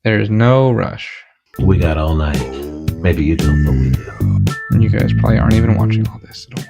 There's no rush. We got all night. Maybe you don't, but we do. And you guys probably aren't even watching all this. So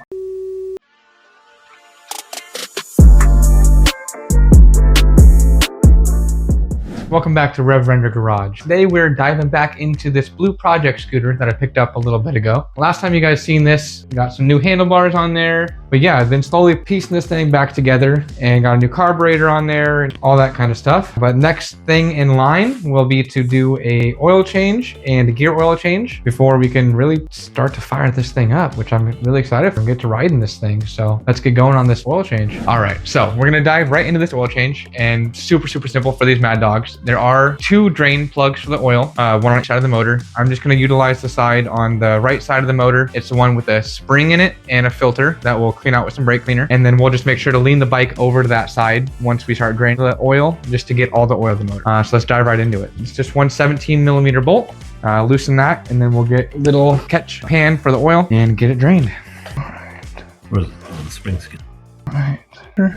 welcome back to RevRender Garage. Today we're diving back into this blue project scooter that I picked up a little bit ago. Last time you guys seen this, we got some new handlebars on there. But yeah, I've been slowly piecing this thing back together and got a new carburetor on there and all that kind of stuff. But next thing in line will be to do a oil change and a gear oil change before we can really start to fire this thing up, which I'm really excited for and get to ride in this thing. So let's get going on this oil change. All right, so we're gonna dive right into this oil change, and super simple for these mad dogs. There are two drain plugs for the oil, one on each side of the motor. I'm just gonna utilize the side on the right side of the motor. It's the one with a spring in it and a filter that will clean out with some brake cleaner. And then we'll just make sure to lean the bike over to that side once we start draining the oil, just to get all the oil of the motor. So let's dive right into it. It's just one 17mm bolt. Loosen that, and then we'll get a little catch pan for the oil and get it drained. All right. Where's the spring skin? All right. Sure.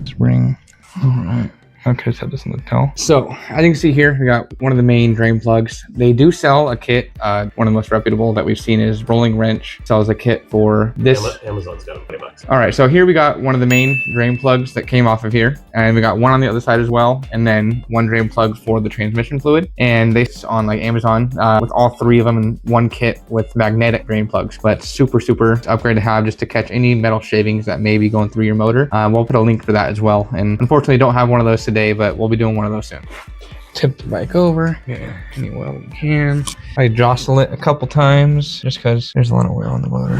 Spring. All right. Okay, set this in the tail. So as you can see here, we got one of the main drain plugs. They do sell a kit. One of the most reputable that we've seen is Rolling Wrench sells a kit for this. Amazon's got $20. All right, so here we got one of the main drain plugs that came off of here, and we got one on the other side as well, and then one drain plug for the transmission fluid. And they on like Amazon with all three of them in one kit with magnetic drain plugs. But super upgrade to have, just to catch any metal shavings that may be going through your motor. We'll put a link for that as well. And unfortunately, don't have one of those today, but we'll be doing one of those soon. Tip the bike over, get any oil we can. I jostle it a couple times just because there's a lot of oil on the motor.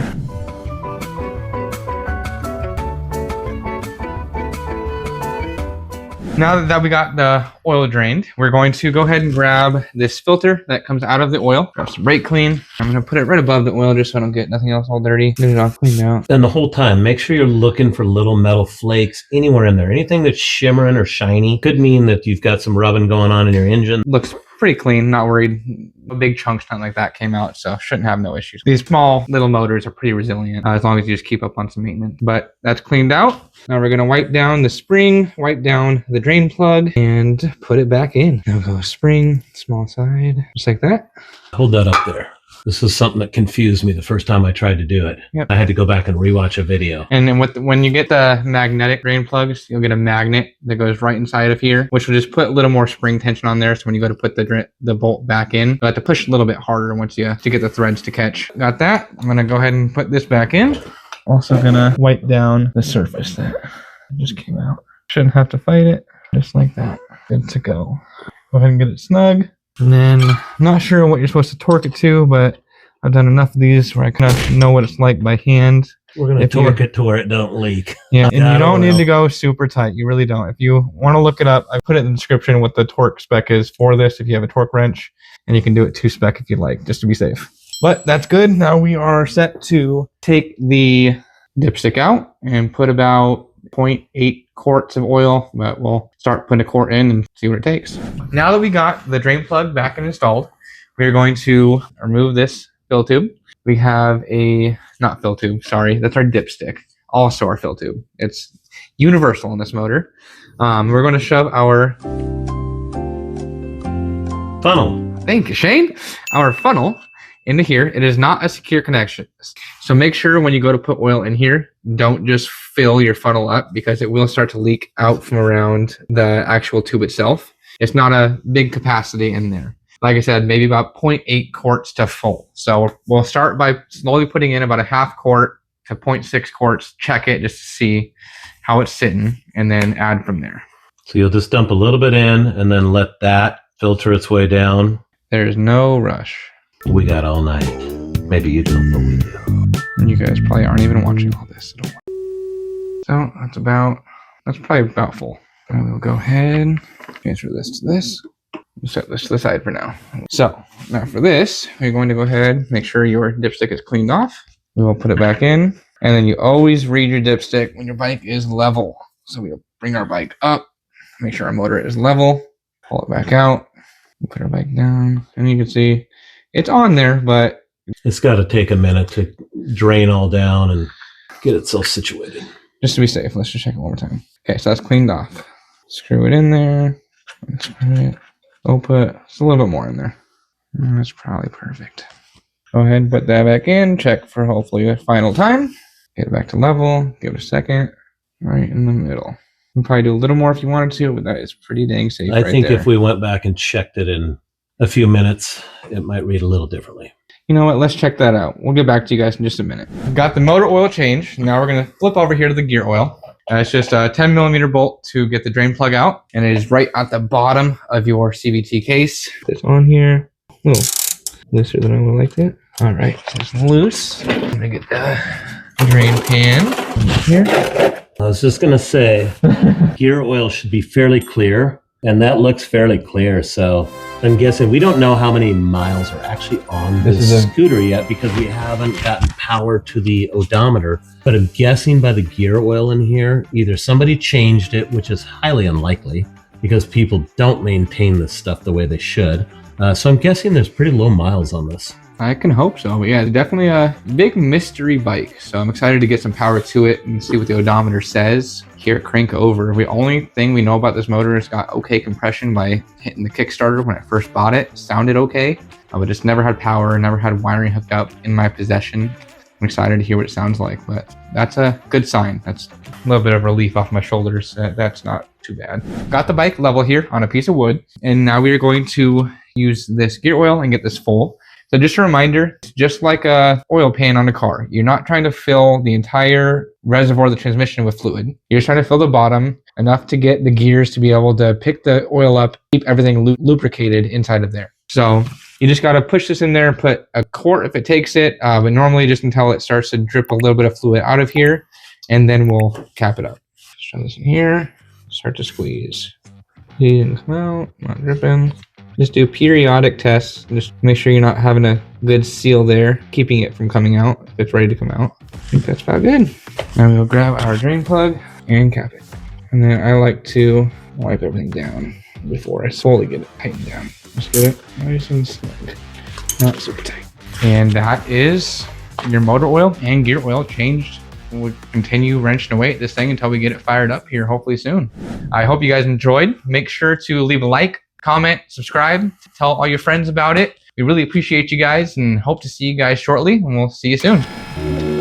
Now that we got the oil drained, we're going to go ahead and grab this filter that comes out of the oil. Grab some brake clean. I'm going to put it right above the oil just so I don't get nothing else all dirty. Get it all cleaned out. And the whole time, make sure you're looking for little metal flakes anywhere in there. Anything that's shimmering or shiny could mean that you've got some rubbing going on in your engine. Looks pretty clean, not worried. A big chunks, nothing like that came out, so shouldn't have no issues. These small little motors are pretty resilient as long as you just keep up on some maintenance. But that's cleaned out. Now we're gonna wipe down the spring, wipe down the drain plug, and put it back in. Now go spring, small side, just like that. Hold that up there. This is something that confused me the first time I tried to do it. Yep. I had to go back and rewatch a video. And then when you get the magnetic drain plugs, you'll get a magnet that goes right inside of here, which will just put a little more spring tension on there. So when you go to put the bolt back in, you have to push a little bit harder once to get the threads to catch. Got that? I'm gonna go ahead and put this back in. Also gonna wipe down the surface that just came out. Shouldn't have to fight it, just like that. Good to go. Go ahead and get it snug. And then, I'm not sure what you're supposed to torque it to, but I've done enough of these where I kind of know what it's like by hand. We're going to torque it to where it don't leak. Yeah, and you don't need to go super tight. You really don't. If you want to look it up, I put it in the description what the torque spec is for this if you have a torque wrench, and you can do it 2-spec if you like, just to be safe. But that's good. Now we are set to take the dipstick out and put about 0.8 quarts of oil, but we'll start putting a quart in and see what it takes. Now that we got the drain plug back and installed, we're going to remove this fill tube. We have not fill tube, sorry, that's our dipstick. Also our fill tube. It's universal in this motor. We're going to shove our funnel. Thank you, Shane. Our funnel into here. It is not a secure connection. So make sure when you go to put oil in here, don't just fill your funnel up, because it will start to leak out from around the actual tube itself. It's not a big capacity in there. Like I said, maybe about 0.8 quarts to full. So we'll start by slowly putting in about a half quart to 0.6 quarts, check it just to see how it's sitting, and then add from there. So you'll just dump a little bit in and then let that filter its way down. There's no rush. We got all night. Maybe you don't, but we do. And you guys probably aren't even watching all this. So that's probably about full. And we'll go ahead, transfer this to this. Set this to the side for now. So now for this, we're going to go ahead, make sure your dipstick is cleaned off. We will put it back in, and then you always read your dipstick when your bike is level. So we'll bring our bike up, make sure our motor is level, pull it back out, Put our bike down, and you can see it's on there, but it's got to take a minute to drain all down and get itself situated. Just to be safe, let's just check it one more time. Okay, so that's cleaned off. Screw it in there. Screw it. We'll put just a little bit more in there. That's probably perfect. Go ahead and put that back in. Check for hopefully a final time. Get it back to level. Give it a second. Right in the middle. You can probably do a little more if you wanted to, but that is pretty dang safe. I think if we went back and checked it in a few minutes, it might read a little differently. You know what? Let's check that out. We'll get back to you guys in just a minute. Got the motor oil changed. Now we're going to flip over here to the gear oil. It's just a 10mm bolt to get the drain plug out, and it is right at the bottom of your CVT case. It's on here. Oh, looser than I would like it. All right, so it's loose. I'm going to get the drain pan here. I was just going to say, gear oil should be fairly clear, and that looks fairly clear. So I'm guessing we don't know how many miles are actually on this scooter yet because we haven't gotten power to the odometer. But I'm guessing by the gear oil in here, either somebody changed it, which is highly unlikely because people don't maintain this stuff the way they should. So I'm guessing there's pretty low miles on this. I can hope so, but yeah, it's definitely a big mystery bike. So I'm excited to get some power to it and see what the odometer says. Hear it crank over. The only thing we know about this motor is got okay compression by hitting the Kickstarter when I first bought it. Sounded okay, but just never had power, never had wiring hooked up in my possession. I'm excited to hear what it sounds like, but that's a good sign. That's a little bit of relief off my shoulders. That's not too bad. Got the bike level here on a piece of wood, and now we are going to use this gear oil and get this full. So just a reminder, just like a oil pan on a car, you're not trying to fill the entire reservoir of the transmission with fluid. You're just trying to fill the bottom enough to get the gears to be able to pick the oil up, keep everything lubricated inside of there. So you just got to push this in there, put a quart if it takes it, but normally just until it starts to drip a little bit of fluid out of here, and then we'll cap it up. Just throw this in here, start to squeeze. See it come out, not dripping. Just do periodic tests. Just make sure you're not having a good seal there, keeping it from coming out if it's ready to come out. I think that's about good. Now we'll grab our drain plug and cap it. And then I like to wipe everything down before I slowly get it tightened down. Just get it nice and snug, not super tight. And that is your motor oil and gear oil changed. We'll continue wrenching away at this thing until we get it fired up here hopefully soon. I hope you guys enjoyed. Make sure to leave a like, comment, subscribe, tell all your friends about it. We really appreciate you guys and hope to see you guys shortly, and we'll see you soon.